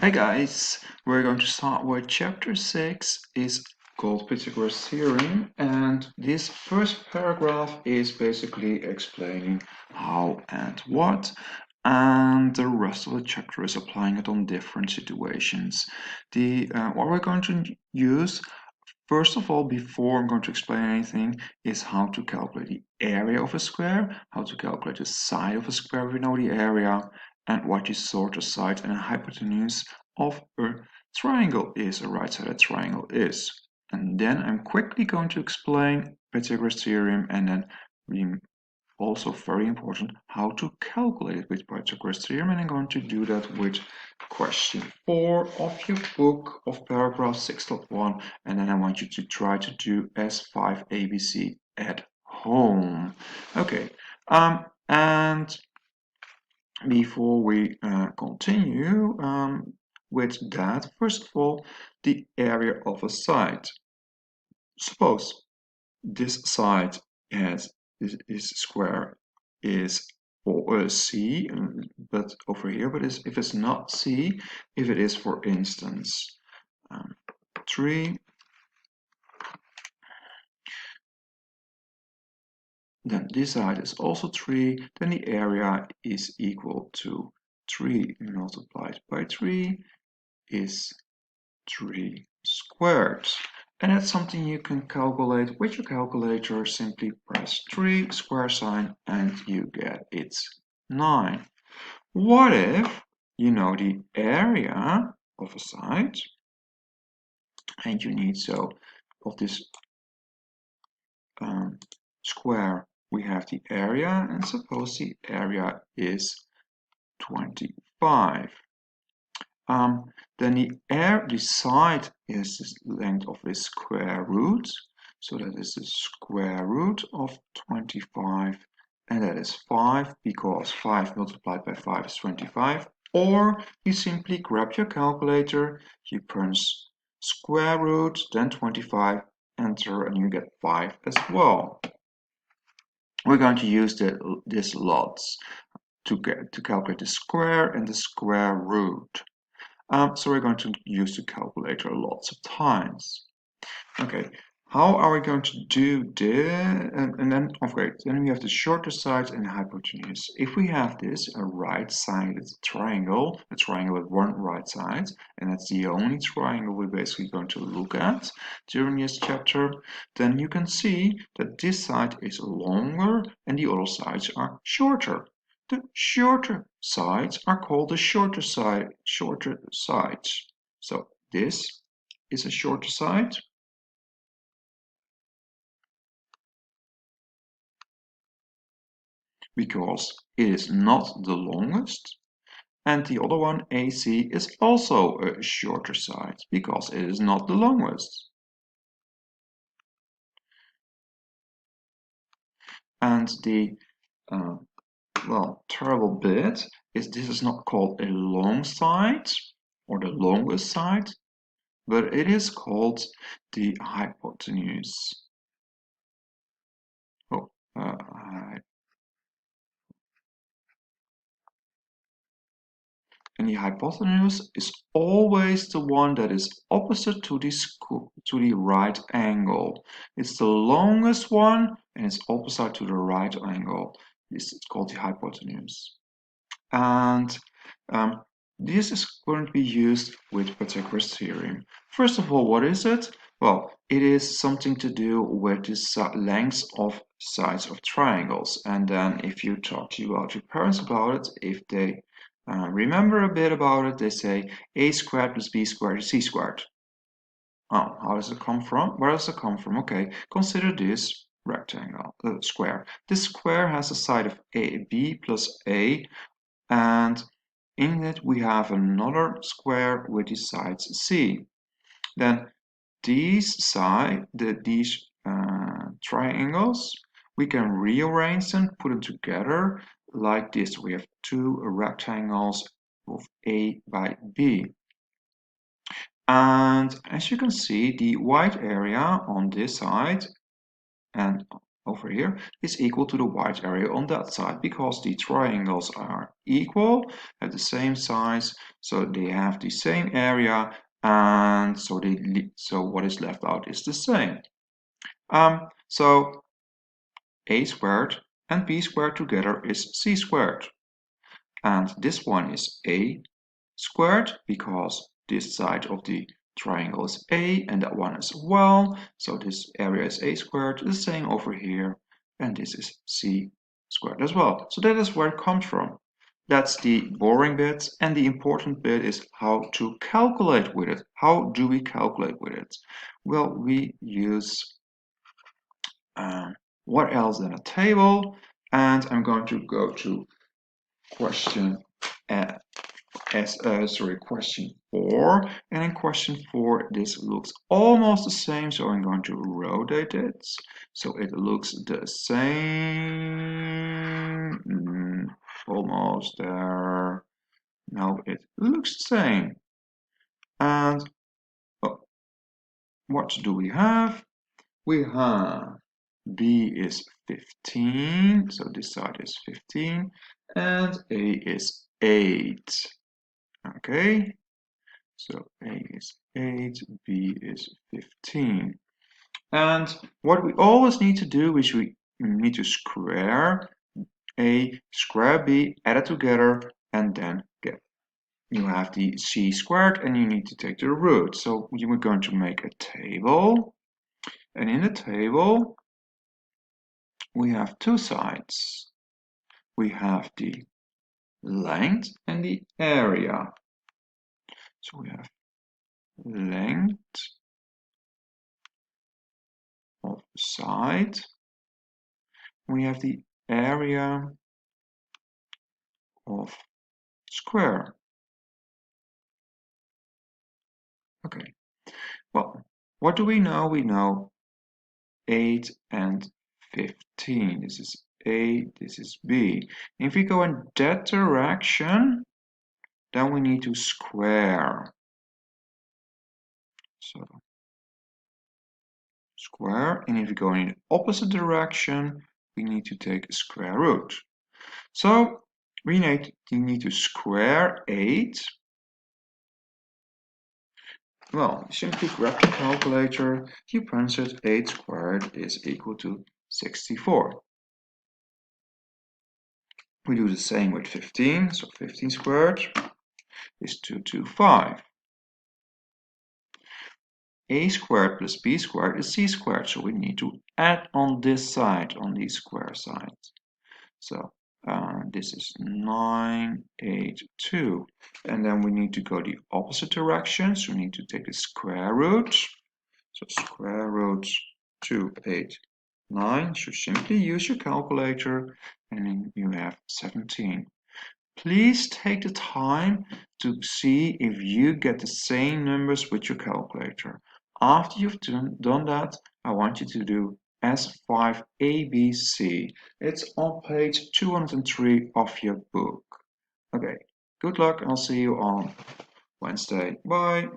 Hi guys, we're going to start with chapter 6 is called Pythagoras theorem, and this first paragraph is basically explaining how and what, and the rest of the chapter is applying it on different situations. What we're going to use first of all, before I'm going to explain anything, is how to calculate the area of a square, how to calculate the side of a square if we know the area, and what the sort of side and hypotenuse of a triangle is, a right-sided triangle is. And then I'm quickly going to explain Pythagoras theorem and then also very important how to calculate it with Pythagoras theorem, and I'm going to do that with question 4 of your book of paragraph 6.1, and then I want you to try to do S5 ABC at home. Okay, and before we continue with that, first of all, the area of a side. Suppose this side has this square is for C, but over here, but if it's not C, if it is, for instance, 3, then this side is also 3, then the area is equal to 3 multiplied by 3 is 3 squared. And that's something you can calculate with your calculator. Simply press 3 square sign and you get it's 9. What if you know the area of a side and you need of this square, we have the area, and suppose the area is 25. Then the side is the length of the square root, so that is the square root of 25, and that is 5, because 5 multiplied by 5 is 25. Or you simply grab your calculator, you punch square root, then 25, enter, and you get 5 as well. We're going to use this lots to calculate the square and the square root. So we're going to use the calculator lots of times. Okay, how are we going to do this? And then, okay, then we have the shorter side and the hypotenuse. If we have this, a right-sided triangle, a triangle with one right side, and that's the only triangle we're basically going to look at during this chapter, then you can see that this side is longer and the other sides are shorter. The shorter sides are called the shorter sides. So this is a shorter side. Because it is not the longest, and the other one, AC, is also a shorter side because it is not the longest. And the terrible bit is this is not called a long side or the longest side, but it is called the hypotenuse. Oh, and the hypotenuse is always the one that is opposite to the right angle. It's the longest one and it's opposite to the right angle. This is called the hypotenuse. And this is going to be used with Pythagoras theorem. First of all, what is it? Well, it is something to do with the lengths of sides of triangles. And then if you talk to your parents about it, if they remember a bit about it, they say a squared plus b squared is c squared. Oh, how does it come from? Where does it come from? Okay, consider this rectangle, square. This square has a side of b plus a, and in it we have another square with the sides c. Then these triangles, we can rearrange them, put them together like this. We have two rectangles of A by B. And as you can see, the white area on this side and over here is equal to the white area on that side, because the triangles are equal, have the same size, so they have the same area, and so what is left out is the same. So a squared and b squared together is c squared, and this one is a squared because this side of the triangle is a and that one as well, so this area is a squared, the same over here, and this is c squared as well. So that is where it comes from. That's the boring bit, and the important bit is how to calculate with it. How do we calculate with it? Well, we use what else than a table, and I'm going to go to question question 4, and in question 4 this looks almost the same, so I'm going to rotate it so it looks the same. Almost there. No, it looks the same. And what do we have? We have b is 15, so this side is 15, and a is 8. Okay, so a is 8, b is 15. And what we always need to do is we need to square a, square b, add it together, and then you have the c squared, and you need to take the root. So you are going to make a table, and in the table we have two sides. We have the length and the area. So we have length of side. We have the area of square. Okay, well, what do we know? We know 8 and 15. This is A, this is B. If we go in that direction, then we need to square. So square, and if we go in the opposite direction, we need to take a square root. So we need to square 8. Well, simply grab the calculator, you punch it, 8 squared is equal to 64. We do the same with 15, so 15 squared is 225. A squared plus b squared is c squared, so we need to add on this side, on the square side. So this is 982, and then we need to go the opposite direction, so we need to take the square root. So square root 289, so simply use your calculator, and then you have 17. Please take the time to see if you get the same numbers with your calculator. After you've done that, I want you to do S5ABC. It's on page 203 of your book. Okay, good luck, and I'll see you on Wednesday. Bye.